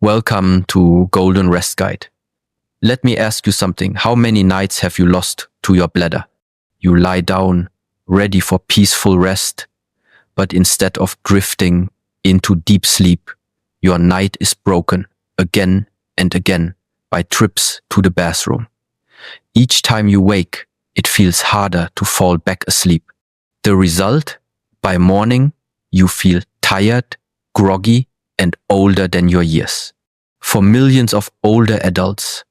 Welcome to Golden Rest Guide. Let me ask you something. How many nights have you lost to your bladder? You lie down, ready for peaceful rest, but instead of drifting into deep sleep, your night is broken again and again by trips to the bathroom. Each time you wake, it feels harder to fall back asleep. The result? By morning, you feel tired, groggy, and older than your years. For millions of older adults,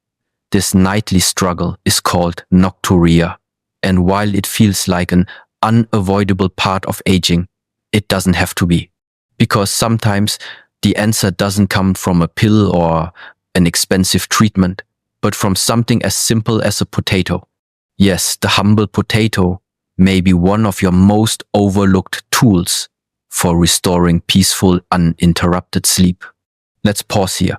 this nightly struggle is called Nocturia. And while it feels like an unavoidable part of aging, it doesn't have to be. Because sometimes the answer doesn't come from a pill or an expensive treatment, but from something as simple as a potato. Yes, the humble potato may be one of your most overlooked tools for restoring peaceful, uninterrupted sleep. Let's pause here.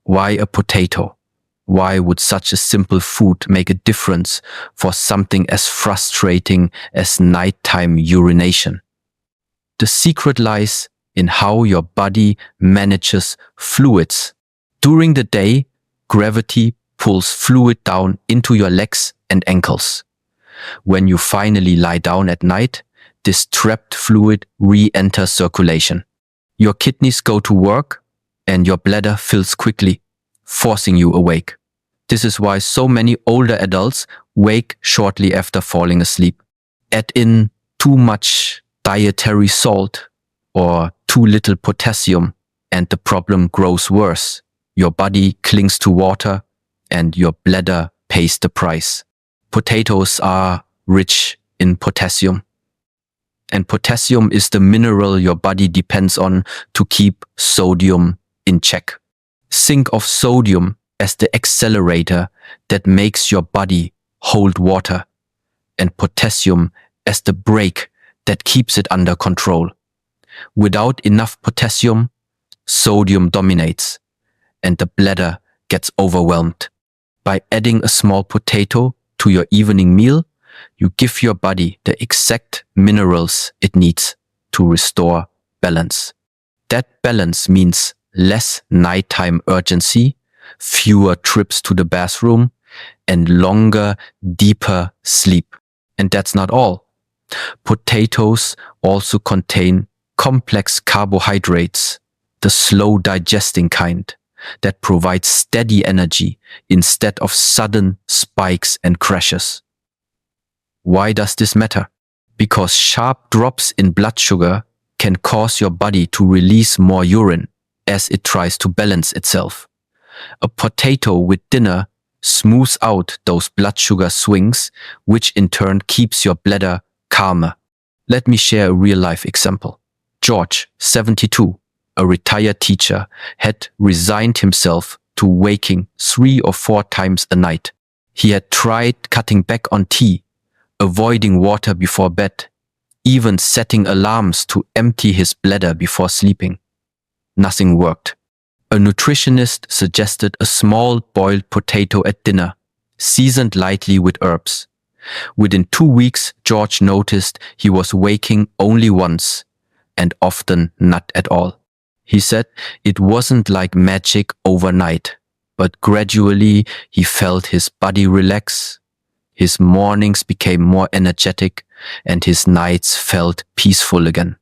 Why a potato? Why would such a simple food make a difference for something as frustrating as nighttime urination? The secret lies in how your body manages fluids. During the day, gravity pulls fluid down into your legs and ankles. When you finally lie down at night, this trapped fluid re-enters circulation. Your kidneys go to work and your bladder fills quickly, forcing you awake. This is why so many older adults wake shortly after falling asleep. Add in too much dietary salt or too little potassium and the problem grows worse. Your body clings to water and your bladder pays the price. Potatoes are rich in potassium. And potassium is the mineral your body depends on to keep sodium in check. Think of sodium as the accelerator that makes your body hold water, and potassium as the brake that keeps it under control. Without enough potassium, sodium dominates, and the bladder gets overwhelmed. By adding a small potato to your evening meal, you give your body the exact minerals it needs to restore balance. That balance means less nighttime urgency, fewer trips to the bathroom, and longer, deeper sleep. And that's not all. Potatoes also contain complex carbohydrates, the slow digesting kind, that provides steady energy instead of sudden spikes and crashes. Why does this matter? Because sharp drops in blood sugar can cause your body to release more urine as it tries to balance itself. A potato with dinner smooths out those blood sugar swings, which in turn keeps your bladder calmer. Let me share a real-life example. George, 72, a retired teacher, had resigned himself to waking 3 or 4 times a night. He had tried cutting back on tea, avoiding water before bed, even setting alarms to empty his bladder before sleeping. Nothing worked. A nutritionist suggested a small boiled potato at dinner, seasoned lightly with herbs. Within 2 weeks, George noticed he was waking only once, and often not at all. He said it wasn't like magic overnight, but gradually he felt his body relax. His mornings became more energetic and his nights felt peaceful again.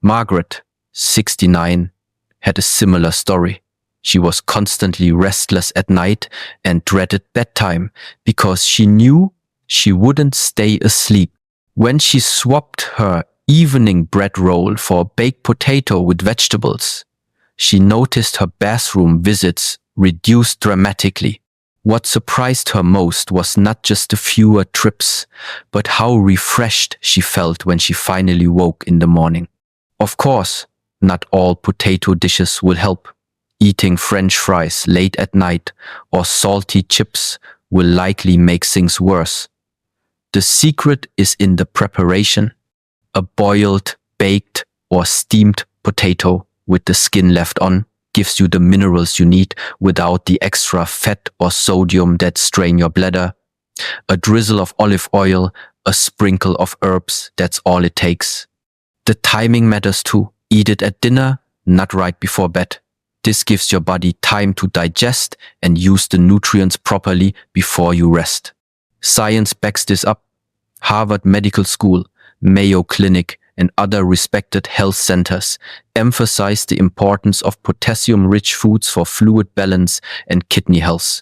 Margaret, 69, had a similar story. She was constantly restless at night and dreaded bedtime because she knew she wouldn't stay asleep. When she swapped her evening bread roll for a baked potato with vegetables, she noticed her bathroom visits reduced dramatically. What surprised her most was not just the fewer trips, but how refreshed she felt when she finally woke in the morning. Of course, not all potato dishes will help. Eating French fries late at night or salty chips will likely make things worse. The secret is in the preparation. A boiled, baked, or steamed potato with the skin left on gives you the minerals you need without the extra fat or sodium that strain your bladder. A drizzle of olive oil, a sprinkle of herbs, that's all it takes. The timing matters too. Eat it at dinner, not right before bed. This gives your body time to digest and use the nutrients properly before you rest. Science backs this up. Harvard Medical School, Mayo Clinic, and other respected health centers emphasize the importance of potassium-rich foods for fluid balance and kidney health.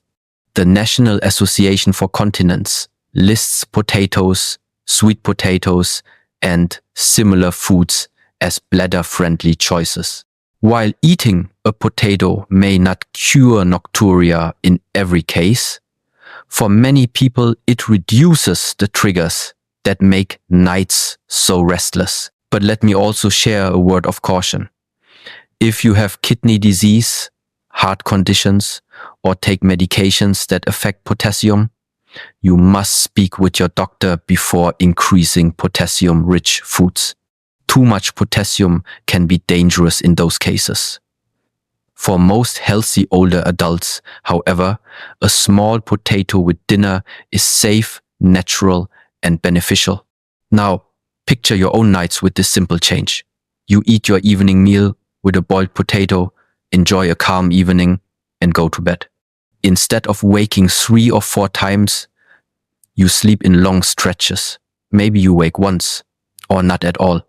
The National Association for Continence lists potatoes, sweet potatoes, and similar foods as bladder-friendly choices. While eating a potato may not cure nocturia in every case, for many people it reduces the triggers that make nights so restless. But let me also share a word of caution. If you have kidney disease, heart conditions, or take medications that affect potassium, you must speak with your doctor before increasing potassium-rich foods. Too much potassium can be dangerous in those cases. For most healthy older adults, however, a small potato with dinner is safe, natural, and beneficial. Now, picture your own nights with this simple change. You eat your evening meal with a boiled potato, enjoy a calm evening, and go to bed. Instead of waking 3 or 4 times, you sleep in long stretches. Maybe you wake once, or not at all.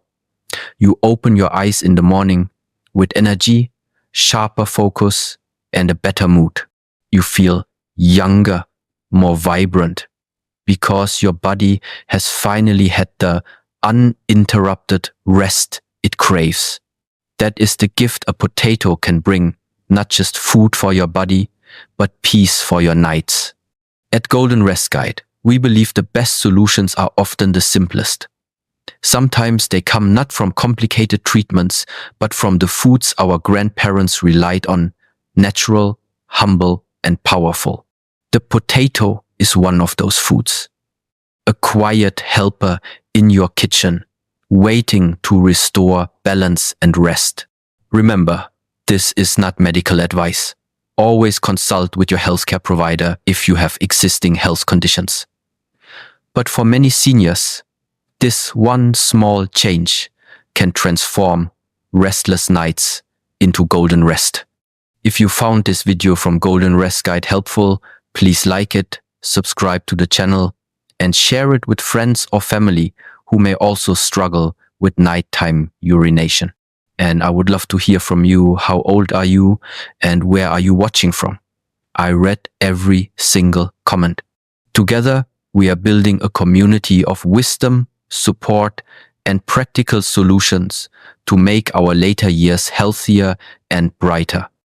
You open your eyes in the morning with energy, sharper focus, and a better mood. You feel younger, more vibrant, because your body has finally had the uninterrupted rest it craves. That is the gift a potato can bring, not just food for your body, but peace for your nights. At Golden Rest Guide, we believe the best solutions are often the simplest. Sometimes they come not from complicated treatments, but from the foods our grandparents relied on, natural, humble, and powerful. The potato is one of those foods. A quiet helper in your kitchen, waiting to restore balance and rest. Remember, this is not medical advice. Always consult with your healthcare provider if you have existing health conditions. But for many seniors, this one small change can transform restless nights into golden rest. If you found this video from Golden Rest Guide helpful, please like it, subscribe to the channel, and share it with friends or family who may also struggle with nighttime urination. And I would love to hear from you. How old are you and where are you watching from? I read every single comment. Together, we are building a community of wisdom, support, and practical solutions to make our later years healthier and brighter.